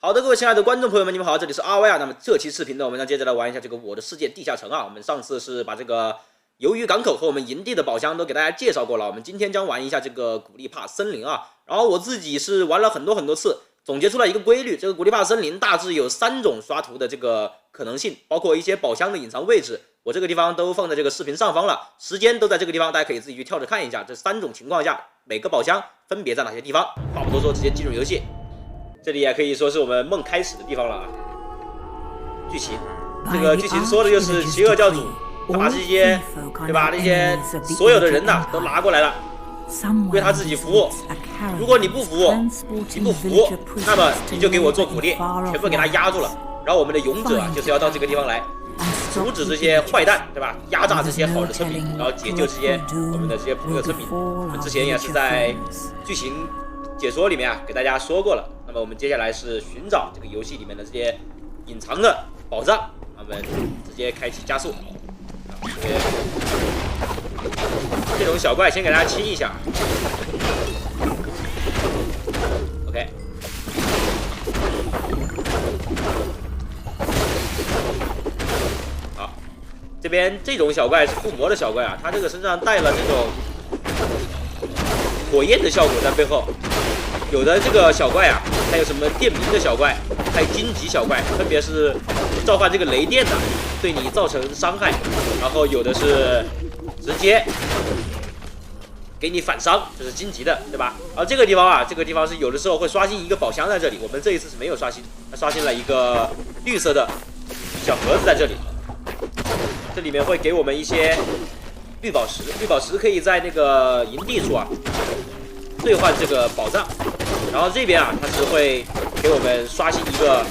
好的，各位亲爱的观众朋友们，你们好，这里是阿威啊。那么这期视频呢，我们将接着来玩一下这个《我的世界地下城》啊。我们上次是把这个鱿鱼港口和我们营地的宝箱都给大家介绍过了，我们今天将玩一下这个古力帕森林啊。然后我自己是玩了很多次，总结出来一个规律，这个古力帕森林大致有3种刷图的这个可能性，包括一些宝箱的隐藏位置，我这个地方都放在这个视频上方了，时间都在这个地方，大家可以自己去跳着看一下。这3种情况下，每个宝箱分别在哪些地方。话不多说，直接进入游戏。这里也可以说是我们梦开始的地方了啊。剧情，这个剧情说的就是邪恶教主他把这些，对吧？这些所有的人呐都拿过来了，为他自己服务。如果你不服务，那么你就给我做苦力，全部给他压住了。然后我们的勇者啊，就是要到这个地方来，阻止这些坏蛋，对吧？压榨这些好的村民，然后解救这些我们的这些普通的村民。我们之前也是在剧情解说里面啊给大家说过了。那么我们接下来是寻找这个游戏里面的这些隐藏的宝藏，我们直接开启加速。这种小怪先给大家清一下。OK。好，这边这种小怪是附魔的小怪啊，它这个身上带了这种火焰的效果在背后。有的这个小怪啊，还有什么电鸣的小怪，还有荆棘小怪，分别是召唤这个雷电的，对你造成伤害，然后有的是直接给你反伤，这是荆棘的，对吧？而这个地方啊，这个地方是有的时候会刷新一个宝箱在这里，我们这一次是没有刷新，它刷新了一个绿色的小盒子在这里，这里面会给我们一些绿宝石，绿宝石可以在那个营地处啊兑换这个宝藏。然后这边啊，它是会给我们刷新一个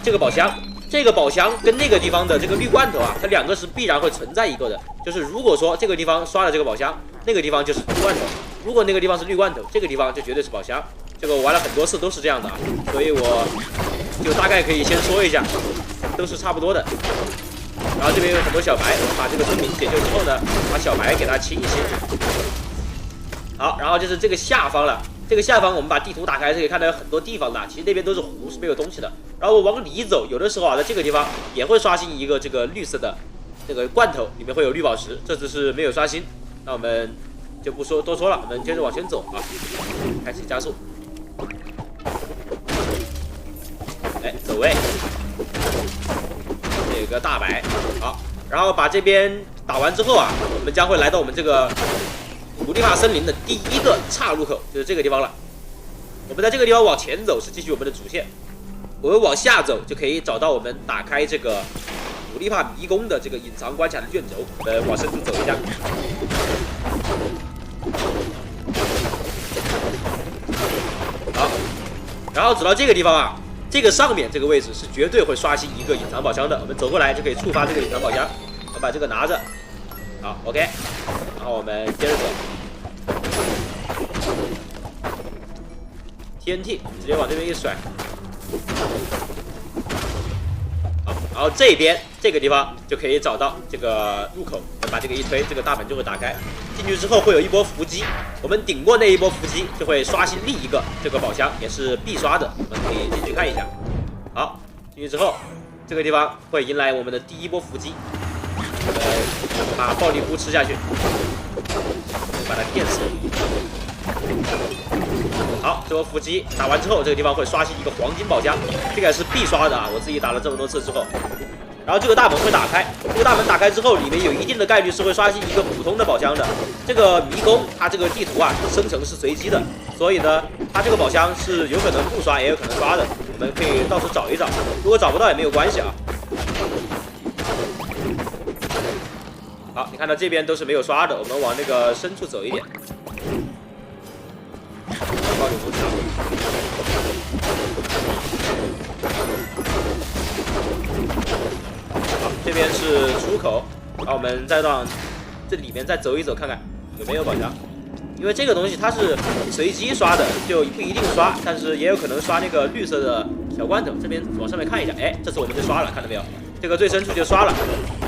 这个宝箱，这个宝箱跟那个地方的这个绿罐头啊，它2个是必然会存在一个的。就是如果说这个地方刷了这个宝箱，那个地方就是绿罐头；如果那个地方是绿罐头，这个地方就绝对是宝箱。这个我玩了很多次都是这样的啊，所以我就大概可以先说一下，都是差不多的。然后这边有很多小白，我们把这个村民解救之后呢，把小白给它清一清。好，然后就是这个下方了。这个下方我们把地图打开，是可以看到有很多地方的，其实那边都是湖，是没有东西的。然后我往里走，有的时候啊，在这个地方也会刷新一个这个绿色的这个罐头，里面会有绿宝石，这次是没有刷新。那我们就不说多说了，我们接着往前走啊，开启加速。哎，走位，这有个大白，好，然后把这边打完之后啊，我们将会来到我们这个古力帕森林的第一个岔路口，就是这个地方了。我们在这个地方往前走是继续我们的主线，我们往下走就可以找到我们打开这个古力帕迷宫的这个隐藏关卡的卷轴。我们往深处走一下。好，然后走到这个地方啊，这个上面这个位置是绝对会刷新一个隐藏宝箱的。我们走过来就可以触发这个隐藏宝箱，我把这个拿着。好 ，OK， 然后我们接着走。TNT 直接往这边一甩，好，然后这边这个地方就可以找到这个入口，把这个一推，这个大门就会打开。进去之后会有一波伏击，我们顶过那一波伏击就会刷新另一个这个宝箱，也是必刷的，我们可以进去看一下。好，进去之后，这个地方会迎来我们的第一波伏击。把暴力菇吃下去，把它电死。好，这波伏击打完之后，这个地方会刷新一个黄金宝箱，这个是必刷的啊！我自己打了这么多次之后，然后这个大门会打开，这个大门打开之后，里面有一定的概率是会刷新一个普通的宝箱的。这个迷宫它这个地图啊生成是随机的，所以呢，它这个宝箱是有可能不刷，也有可能刷的，我们可以到处找一找，如果找不到也没有关系啊。好，你看到这边都是没有刷的，我们往那个深处走一点。暴力菇强。好，这边是出口，然后我们再到这里面再走一走，看看有没有宝箱。因为这个东西它是随机刷的，就不一定刷，但是也有可能刷那个绿色的小罐头。这边往上面看一下，哎，这次我们就刷了，看到没有？这个最深处就刷了。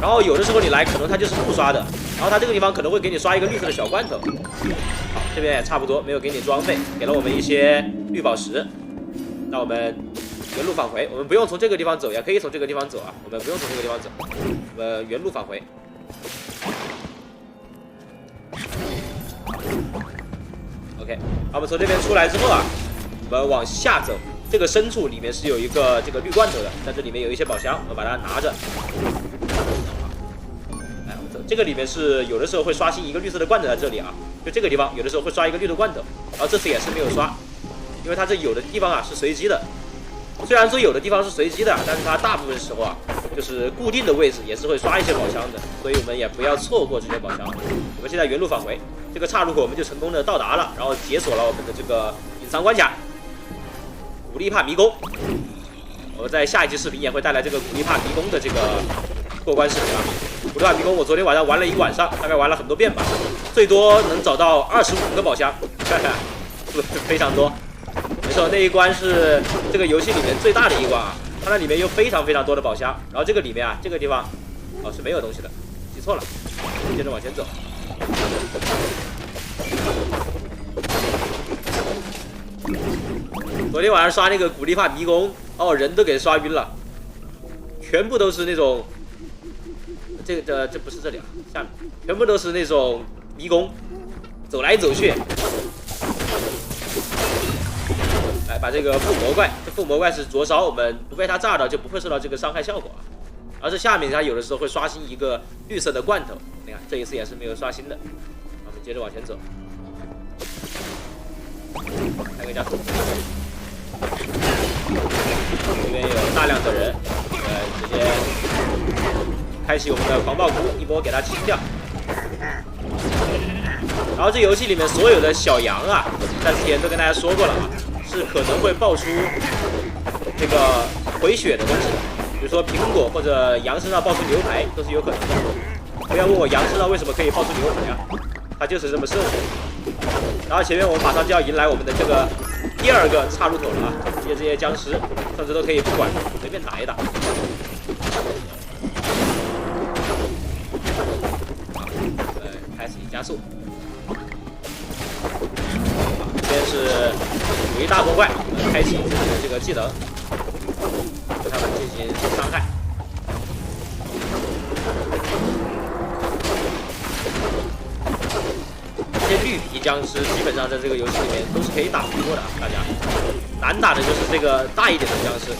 然后有的时候你来，可能它就是不刷的，然后它这个地方可能会给你刷一个绿色的小罐头。好，这边也差不多，没有给你装备，给了我们一些绿宝石。那我们原路返回。我们不用从这个地方走，也可以从这个地方走啊。我们不用从这个地方走，我们原路返回。OK， 我们从这边出来之后啊，我们往下走。这个深处里面是有一个这个绿罐头的，在这里面有一些宝箱，我们把它拿着。来，我们走。这个里面是有的时候会刷新一个绿色的罐头在这里啊，就这个地方有的时候会刷一个绿的罐头，然后这次也是没有刷，因为它这有的地方啊是随机的。虽然说有的地方是随机的，但是它大部分时候啊就是固定的位置也是会刷一些宝箱的，所以我们也不要错过这些宝箱。我们现在原路返回，这个岔路口我们就成功的到达了，然后解锁了我们的这个隐藏关卡。古力帕迷宫，我在下一期视频也会带来这个古力帕迷宫的这个过关视频啊。古力帕迷宫我昨天晚上玩了一个晚上，大概玩了很多遍吧，最多能找到25个宝箱，是非常多。没错，那一关是这个游戏里面最大的一关啊，它那里面有非常多的宝箱，然后这个里面啊，这个地方哦是没有东西的，记错了，接着往前走。昨天晚上刷那个古力帕迷宫，哦，人都给刷晕了，全部都是那种，这不是这里啊，下面全部都是那种迷宫，走来走去。来把这个附魔怪，这附魔怪是灼烧，我们不被它炸到就不会受到这个伤害效果啊。而这下面它有的时候会刷新一个绿色的罐头，你看这一次也是没有刷新的。我们接着往前走，开个加速。这边有大量的人，直接开启我们的狂暴菇，一波给它清掉。然后这游戏里面所有的小羊啊，在之前都跟大家说过了啊，是可能会爆出这个回血的东西的，比如说苹果或者羊身上爆出牛排都是有可能的。不要问我羊身上为什么可以爆出牛排啊，它就是这么设计的。然后前面我们马上就要迎来我们的这个第2个岔路口了啊！这些僵尸甚至都可以不管，随便打一打。开始加速。这边是有一大波怪，开启自己的这个技能，对他们进行伤害。这些绿皮僵尸基本上在这个游戏里面都是可以打不过的，大家难打的就是这个大一点的僵尸，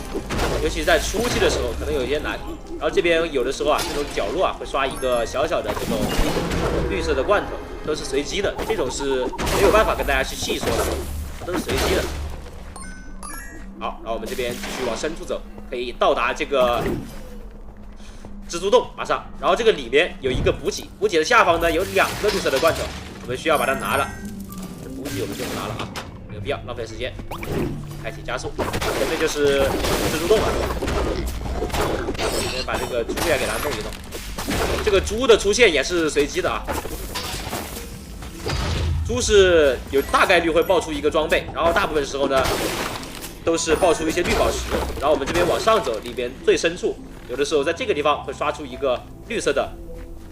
尤其在初期的时候可能有一些难。然后这边有的时候啊，这种角落啊会刷一个小小的这种绿色的罐头，都是随机的，这种是没有办法跟大家去细说的，都是随机的。好，然后我们这边继续往深处走，可以到达这个蜘蛛洞，马上。然后这个里面有一个补给，补给的下方呢有2个绿色的罐头，我们需要把它拿了。这补给我们就不拿了啊，没有必要浪费时间。开启加速，前面就是蜘蛛洞了。先把这个猪也给它弄一弄。这个猪的出现也是随机的啊。猪是有大概率会爆出一个装备，然后大部分时候呢都是爆出一些绿宝石。然后我们这边往上走，里边最深处有的时候在这个地方会刷出一个绿色的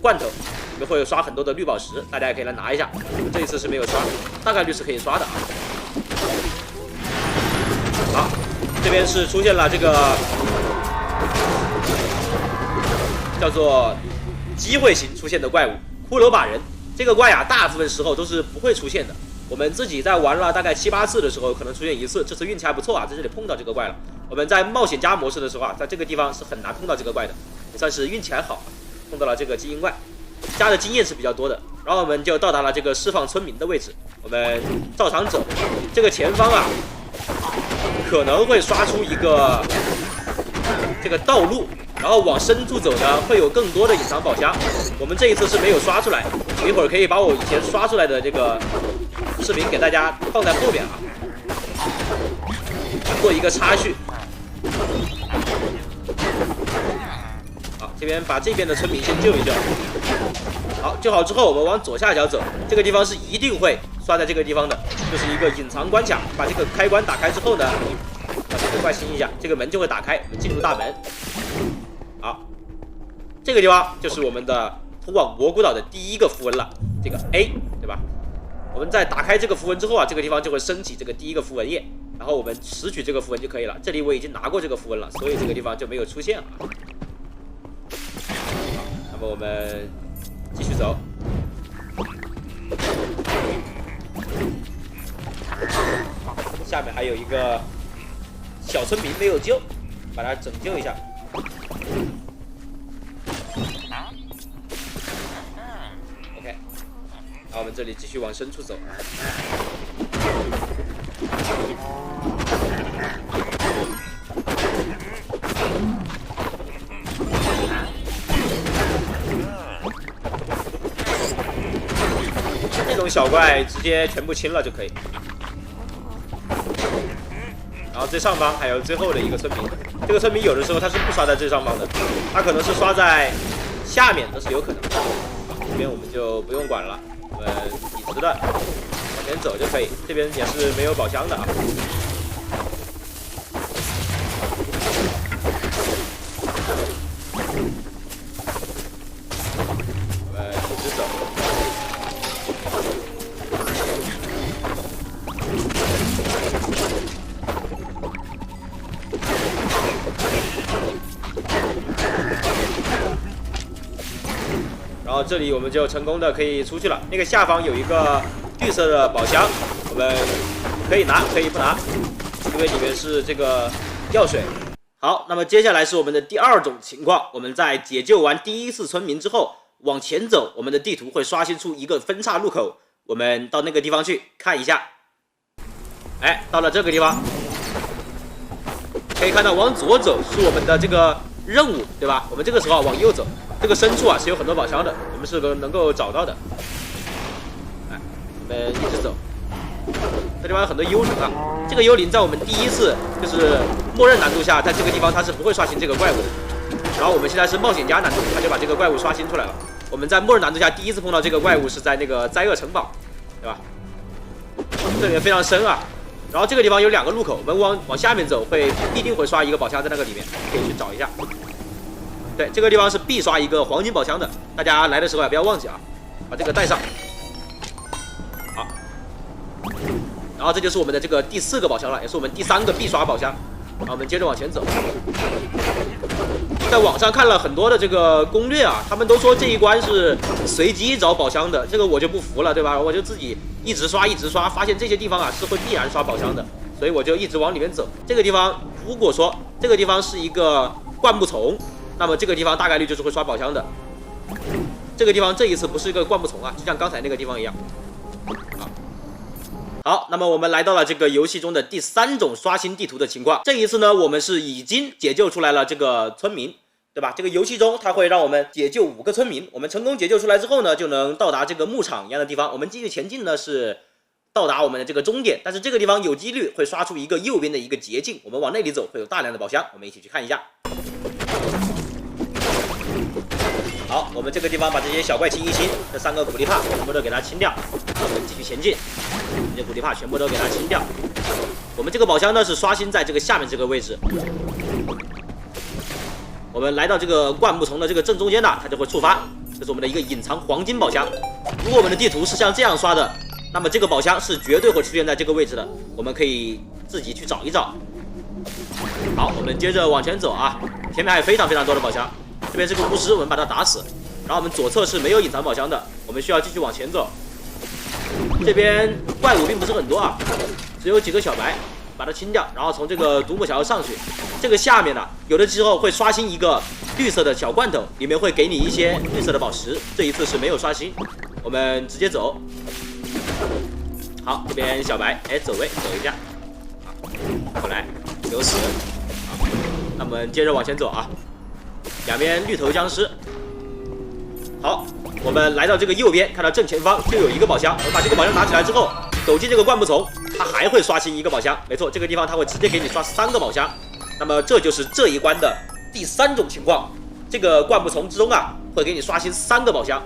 罐头，里面会有刷很多的绿宝石，大家也可以来拿一下。这一次是没有刷，大概率是可以刷的啊。好，这边是出现了这个叫做机会型出现的怪物骷髅靶人。这个怪啊，大部分时候都是不会出现的。我们自己在玩了大概7、8次的时候，可能出现1次，这次运气还不错啊，在这里碰到这个怪了。我们在冒险家模式的时候啊，在这个地方是很难碰到这个怪的，也算是运气还好，碰到了这个基因怪，加的经验是比较多的。然后我们就到达了这个释放村民的位置，我们照常走。这个前方啊，可能会刷出一个这个道路。然后往深处走呢，会有更多的隐藏宝箱。我们这一次是没有刷出来，一会儿可以把我以前刷出来的这个视频给大家放在后面啊，做一个插叙。好，这边把这边的村民先救一救。好，救好之后，我们往左下角走，这个地方是一定会刷在这个地方的，就是一个隐藏关卡。把这个开关打开之后呢，把这个怪清一下，这个门就会打开，我们进入大门。好，这个地方就是我们的通往蘑菇岛的第1个符文了，这个 A， 对吧？我们在打开这个符文之后啊，这个地方就会升起这个第1个符文页。然后我们拾取这个符文就可以了。这里我已经拿过这个符文了，所以这个地方就没有出现啊。那么我们继续走。下面还有一个小村民没有救，把他拯救一下。OK， 好，我们这里继续往深处走。这种小怪直接全部清了就可以。然后最上方还有最后的一个村民，这个村民有的时候他是不刷在最上方的，他可能是刷在下面，这是有可能的。这边我们就不用管了，我们笔直的往前走就可以。这边也是没有宝箱的啊。我们一直走。然后这里我们就成功的可以出去了。那个下方有一个绿色的宝箱，我们可以拿，可以不拿，因为里面是这个药水。好，那么接下来是我们的第二种情况，我们在解救完第一次村民之后，往前走，我们的地图会刷新出一个分岔路口，我们到那个地方去看一下。哎，到了这个地方，可以看到往左走是我们的这个任务，对吧？我们这个时候往右走。这个深处啊是有很多宝箱的，我们是能够找到的。哎，我们一直走，这地方有很多幽灵啊。这个幽灵在我们第一次就是默认难度下，在这个地方它是不会刷新这个怪物的。然后我们现在是冒险家难度，它就把这个怪物刷新出来了。我们在默认难度下第一次碰到这个怪物是在那个灾厄城堡，对吧？这里面非常深啊。然后这个地方有2个路口，我们往下面走必定会刷一个宝箱在那个里面，可以去找一下。对，这个地方是必刷一个黄金宝箱的，大家来的时候也不要忘记啊，把这个带上。好，然后这就是我们的这个第4个宝箱了，也是我们第3个必刷宝箱。然后我们接着往前走。在网上看了很多的这个攻略啊，他们都说这一关是随机找宝箱的，这个我就不服了，对吧？我就自己一直刷，发现这些地方啊是会必然刷宝箱的，所以我就一直往里面走。这个地方如果说这个地方是一个灌木丛，那么这个地方大概率就是会刷宝箱的。这个地方这一次不是一个灌木丛啊，就像刚才那个地方一样。好，那么我们来到了这个游戏中的第3种刷新地图的情况。这一次呢，我们是已经解救出来了这个村民，对吧？这个游戏中它会让我们解救5个村民，我们成功解救出来之后呢，就能到达这个牧场一样的地方。我们继续前进呢，是到达我们的这个终点，但是这个地方有几率会刷出一个右边的一个捷径，我们往那里走会有大量的宝箱，我们一起去看一下。好，我们这个地方把这些小怪清一清，这3个古力帕全部都给它清掉。我们继续前进，这些古力帕全部都给它清掉。我们这个宝箱呢是刷新在这个下面这个位置。我们来到这个灌木丛的这个正中间呢，它就会触发，这是我们的一个隐藏黄金宝箱。如果我们的地图是像这样刷的，那么这个宝箱是绝对会出现在这个位置的，我们可以自己去找一找。好，我们接着往前走啊，前面还有非常多的宝箱。这边是个巫师，我们把他打死。然后我们左侧是没有隐藏宝箱的，我们需要继续往前走。这边怪物并不是很多啊，只有几个小白，把它清掉，然后从这个独木桥上去。这个下面呢，有的时候会刷新一个绿色的小罐头，里面会给你一些绿色的宝石。这一次是没有刷新，我们直接走。好，这边小白，哎，走位，走一下。好，过来，给我死。好，那我们接着往前走啊。两边绿头僵尸。好，我们来到这个右边，看到正前方就有一个宝箱。我把这个宝箱拿起来之后，走进这个灌木丛，它还会刷新一个宝箱。没错，这个地方它会直接给你刷3个宝箱。那么这就是这一关的第3种情况，这个灌木丛之中啊，会给你刷新3个宝箱，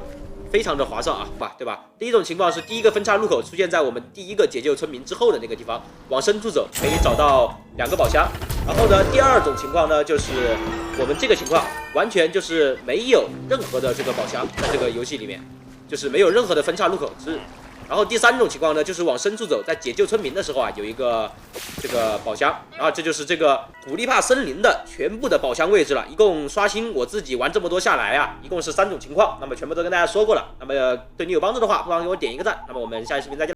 非常的划算啊，对吧？第一种情况是第一个分叉路口出现在我们第一个解救村民之后的那个地方，往深处走可以找到2个宝箱。然后呢，第2种情况呢，就是我们这个情况完全就是没有任何的这个宝箱在这个游戏里面，就是没有任何的分叉路口，然后第3种情况呢，就是往深处走，在解救村民的时候啊，有一个这个宝箱，然后这就是这个古力帕森林的全部的宝箱位置了。一共刷新我自己玩这么多下来啊，一共是3种情况，那么全部都跟大家说过了。那么对你有帮助的话，不妨给我点一个赞。那么我们下期视频再见。